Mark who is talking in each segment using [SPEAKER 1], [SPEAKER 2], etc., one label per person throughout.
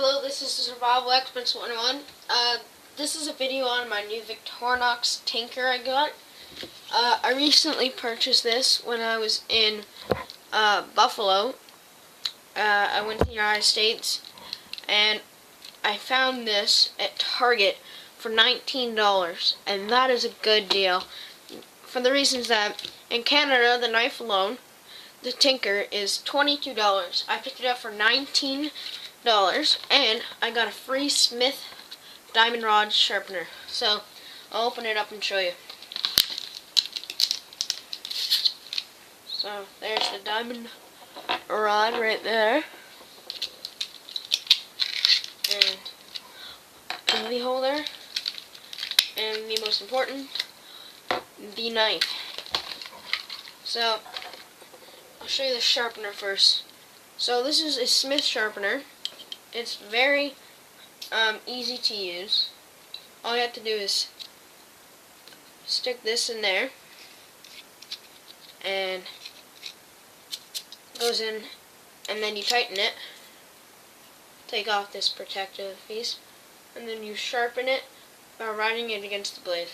[SPEAKER 1] Hello, this is Survival Experts 101. This is a video on my new Victorinox tanker I got. I recently purchased this when I was in Buffalo. I went to the United States and I found this at Target for $19, and that is a good deal for the reasons that in Canada, the knife alone, the tinker, is $22. I picked it up for $19, and I got a free Smith diamond rod sharpener. So I'll open it up and show you. So there's the diamond rod right there, and the holder, and the most important, the knife. So I'll show you the sharpener first. So this is a Smith sharpener. It's very easy to use. All you have to do is stick this in there, and it goes in, and then you tighten it, take off this protective piece, and then you sharpen it by riding it against the blade.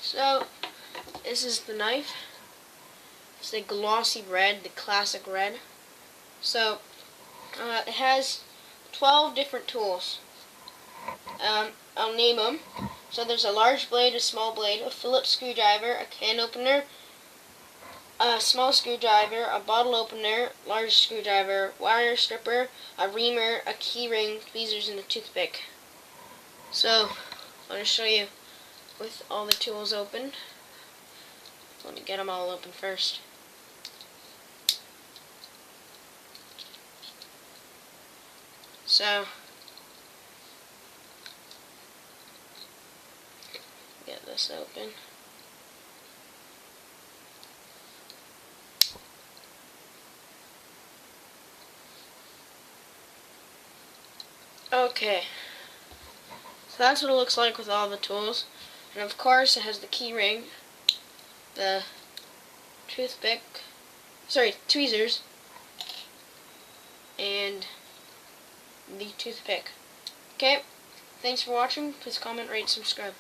[SPEAKER 1] So this is the knife. It's the glossy red, the classic red. So it has 12 different tools. I'll name them. So there's a large blade, a small blade, a Phillips screwdriver, a can opener, a small screwdriver, a bottle opener, large screwdriver, wire stripper, a reamer, a key ring, tweezers, and a toothpick. So I'm going to show you with all the tools open. Let me get them all open first. So get this open. Okay, so that's what it looks like with all the tools, and of course it has the key ring, the tweezers, and the toothpick. Okay, thanks for watching. Please comment, rate, subscribe.